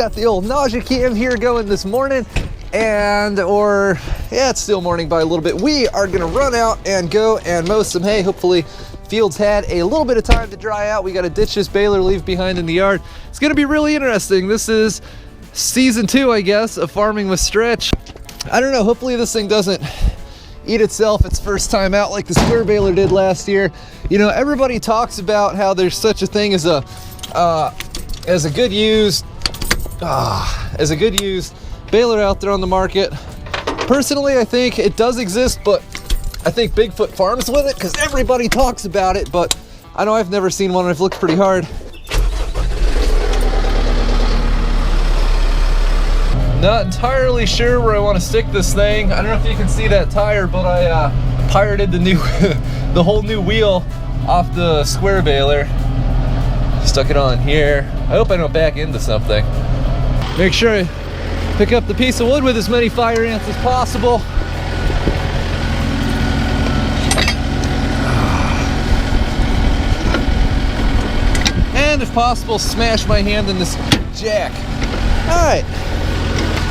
Got the old nausea cam here going this morning, it's still morning by a little bit. We are gonna run out and go and mow some hay. Hopefully fields had a little bit of time to dry out. We got to ditch this baler, leave behind in the yard. It's gonna be really interesting. This is season 2, I guess, of farming with Stretch. I don't know, hopefully this thing doesn't eat itself its first time out like the square baler did last year. You know, everybody talks about how there's such a thing as a good used baler out there on the market. Personally, I think it does exist, but I think Bigfoot farms with it because everybody talks about it, but I know I've never seen one and I've looked pretty hard. Not entirely sure where I want to stick this thing. I don't know if you can see that tire, but I pirated the whole new wheel off the square baler. Stuck it on here. I hope I don't back into something. Make sure I pick up the piece of wood with as many fire ants as possible. And if possible, smash my hand in this jack. All right.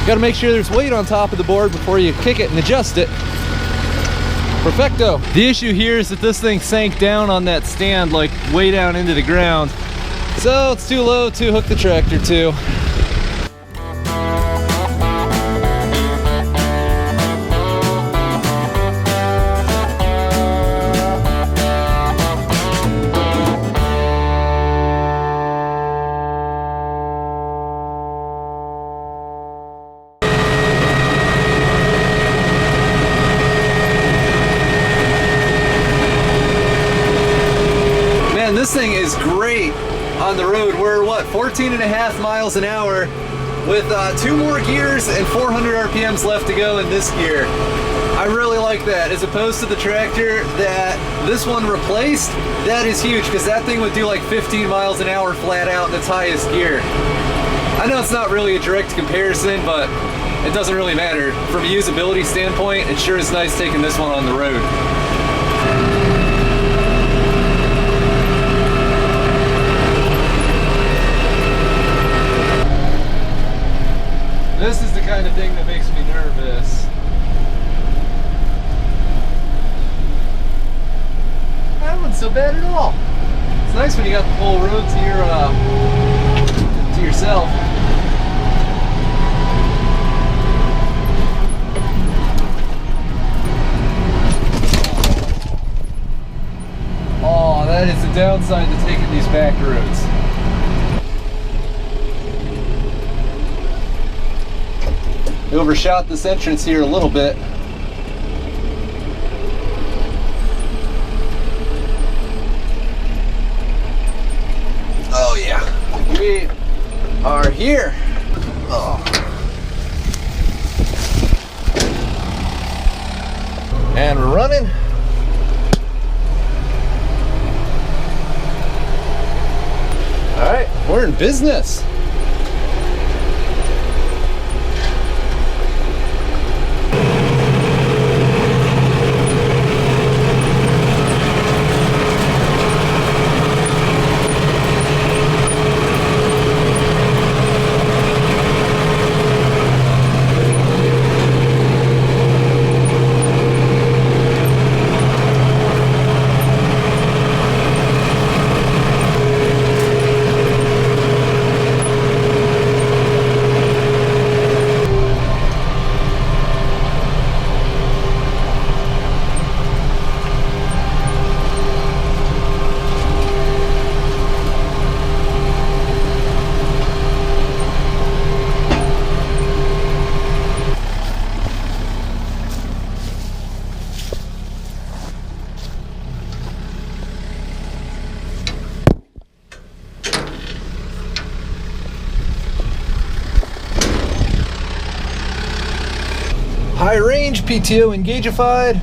Got to make sure there's weight on top of the board before you kick it and adjust it. Perfecto. The issue here is that this thing sank down on that stand, like way down into the ground. So it's too low to hook the tractor to. This thing is great on the road. We're what, 14.5 miles an hour with 2 more gears and 400 RPMs left to go in this gear. I really like that, as opposed to the tractor that this one replaced. That is huge because that thing would do like 15 miles an hour flat out in its highest gear. I know it's not really a direct comparison, but it doesn't really matter. From a usability standpoint, it sure is nice taking this one on the road. This is the kind of thing that makes me nervous. That wasn't so bad at all. It's nice when you got the whole road to yourself. Oh, that is the downside to taking these back roads. Overshot this entrance here a little bit. Oh yeah, we are here. Oh. And we're running. All right, we're in business. High range, PTO engagified.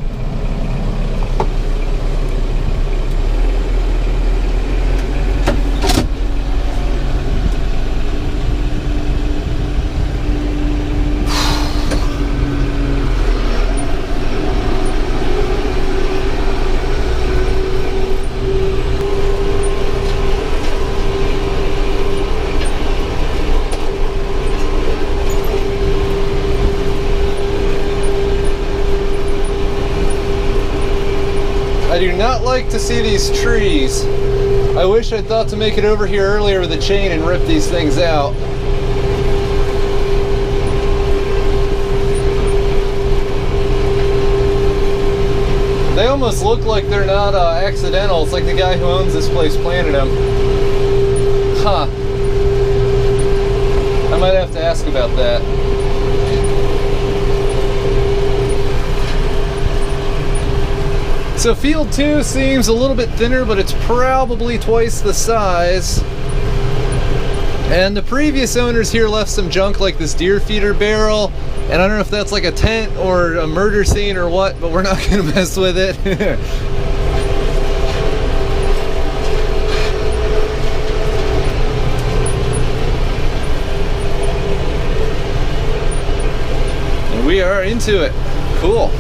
not like to see these trees. I wish I'd thought to make it over here earlier with a chain and rip these things out. They almost look like they're not accidental. It's like the guy who owns this place planted them. Huh. I might have to ask about that. So field 2 seems a little bit thinner, but it's probably twice the size. And the previous owners here left some junk like this Deere feeder barrel. And I don't know if that's like a tent or a murder scene or what, but we're not gonna mess with it. And we are into it. Cool.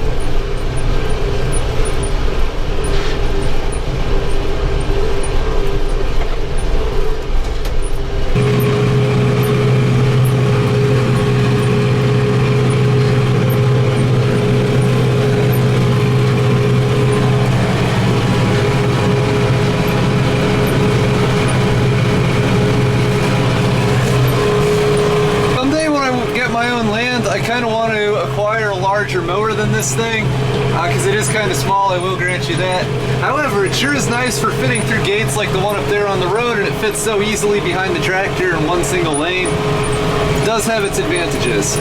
Mower than this thing, because it is kind of small, I will grant you that. However, it sure is nice for fitting through gates like the one up there on the road, and it fits so easily behind the tractor in one single lane. It does have its advantages.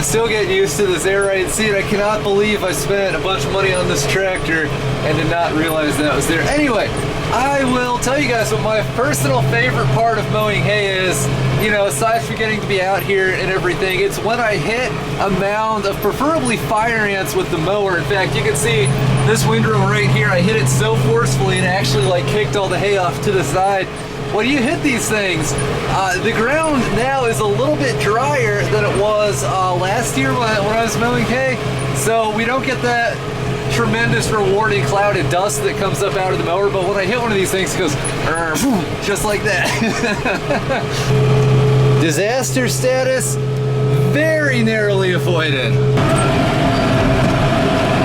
Still getting used to this air ride seat. I cannot believe I spent a bunch of money on this tractor and did not realize that was there. Anyway, I will tell you guys what my personal favorite part of mowing hay is. You know, aside from getting to be out here and everything, it's when I hit a mound of preferably fire ants with the mower. In fact, you can see this windrow right here. I hit it so forcefully and actually like kicked all the hay off to the side. When you hit these things, the ground now is a little bit drier than it was last year when I was mowing hay. So we don't get that tremendous rewarding cloud of dust that comes up out of the mower. But when I hit one of these things, it goes just like that. Disaster status, very narrowly avoided.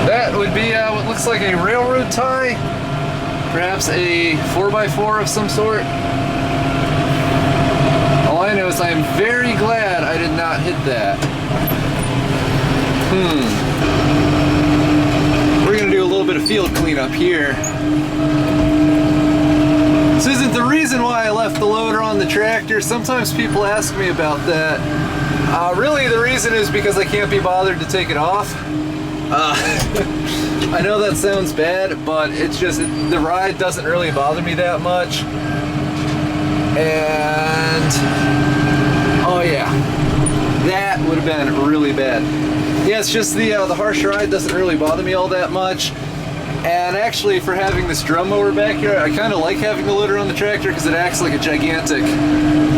That would be what looks like a railroad tie. Perhaps a 4x4 of some sort. All I know is I am very glad I did not hit that. We're gonna do a little bit of field cleanup here. This isn't the reason why I left the loader on the tractor. Sometimes people ask me about that. Really the reason is because I can't be bothered to take it off. I know that sounds bad, but it's just, the ride doesn't really bother me that much. And, oh yeah, that would have been really bad. Yeah, it's just the harsh ride doesn't really bother me all that much. And actually, for having this drum mower back here, I kind of like having the loader on the tractor because it acts like a gigantic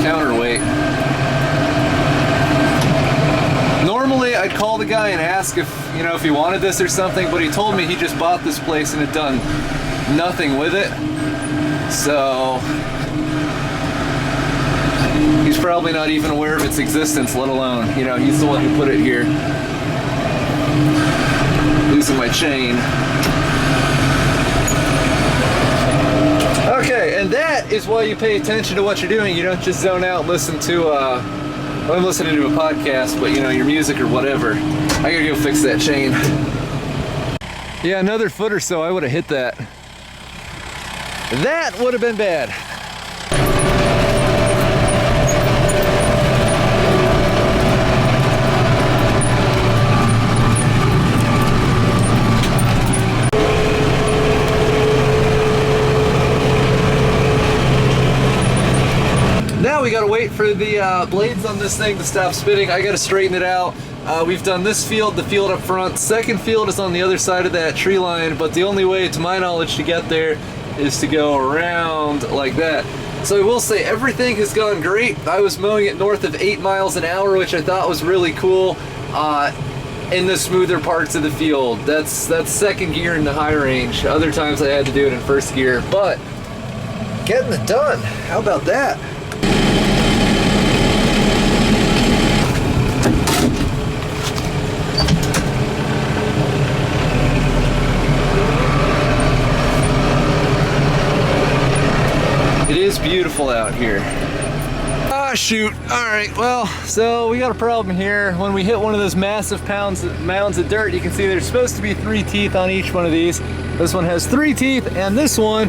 counterweight. Normally, I'd call the guy and ask if, you know, if he wanted this or something, but he told me he just bought this place and had done nothing with it. So, he's probably not even aware of its existence, let alone, you know, he's the one who put it here. Losing my chain. Okay, and that is why you pay attention to what you're doing. You don't just zone out and listen to, well, I'm listening to a podcast, but you know, your music or whatever. I gotta go fix that chain. Yeah, another foot or so, I would have hit that. That would have been bad. Now we gotta wait for the blades on this thing to stop spinning. I gotta straighten it out. We've done this field, the field up front. Second field is on the other side of that tree line, but the only way, to my knowledge, to get there is to go around like that. So I will say everything has gone great. I was mowing it north of 8 miles an hour, which I thought was really cool in the smoother parts of the field. That's second gear in the high range. Other times I had to do it in first gear, but getting it done. How about that? It is beautiful out here. Ah, shoot. All right, well, so we got a problem here. When we hit one of those massive mounds of dirt, you can see there's supposed to be 3 teeth on each one of these. This one has 3 teeth, and this one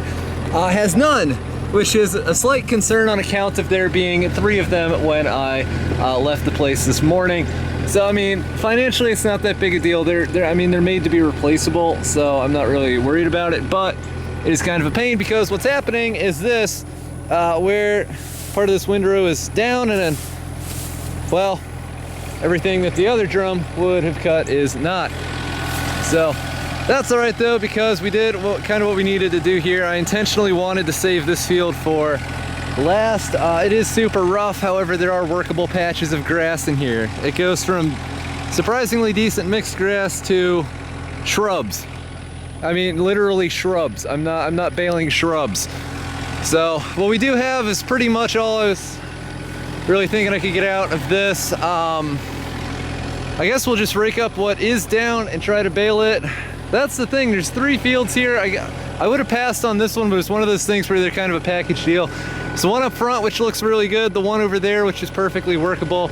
has none, which is a slight concern on account of there being 3 of them when I left the place this morning. So, I mean, financially, it's not that big a deal. I mean, they're made to be replaceable, so I'm not really worried about it, but it is kind of a pain because what's happening is this, where part of this windrow is down, and then, well, everything that the other drum would have cut is not. So that's all right though, because we did kind of what we needed to do here. I intentionally wanted to save this field for last. It is super rough, however there are workable patches of grass in here. It goes from surprisingly decent mixed grass to shrubs. I mean, literally shrubs. I'm not bailing shrubs. So what we do have is pretty much all I was really thinking I could get out of this. I guess we'll just rake up what is down and try to bale it. That's the thing, there's 3 fields here. I would have passed on this one, but it's one of those things where they're kind of a package deal. So one up front, which looks really good, the one over there, which is perfectly workable,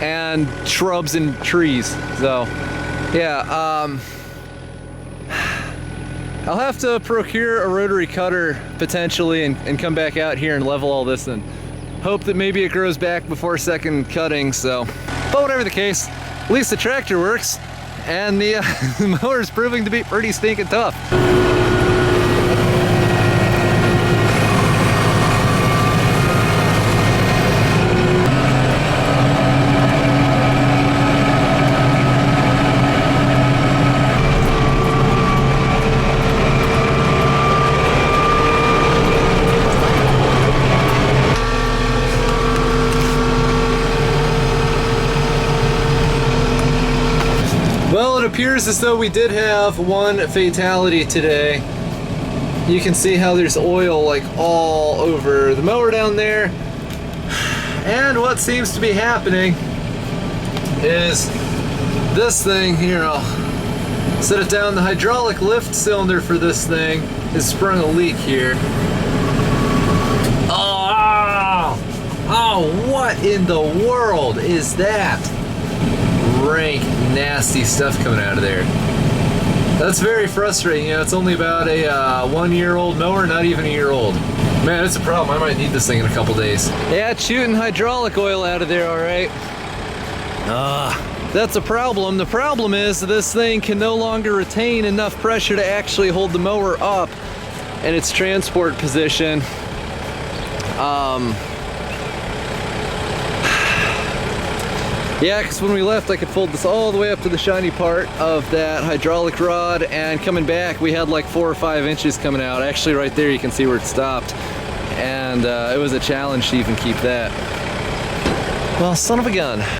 and shrubs and trees. So yeah, I'll have to procure a rotary cutter potentially and come back out here and level all this and hope that maybe it grows back before second cutting. So, but whatever the case, at least the tractor works, and the mower is proving to be pretty stinking tough. Well, it appears as though we did have one fatality today. You can see how there's oil like all over the mower down there. And what seems to be happening is this thing here. I'll set it down. The hydraulic lift cylinder for this thing has sprung a leak here. Oh, what in the world is that? Rank, nasty stuff coming out of there. That's very frustrating. You know, it's only about a 1-year-old mower, not even a year old. Man, it's a problem. I might need this thing in a couple days. Yeah, it's shooting hydraulic oil out of there, all right. That's a problem. The problem is this thing can no longer retain enough pressure to actually hold the mower up in its transport position. Yeah, because when we left, I could fold this all the way up to the shiny part of that hydraulic rod, and coming back, we had like 4 or 5 inches coming out. Actually, right there, you can see where it stopped. And it was a challenge to even keep that. Well, son of a gun.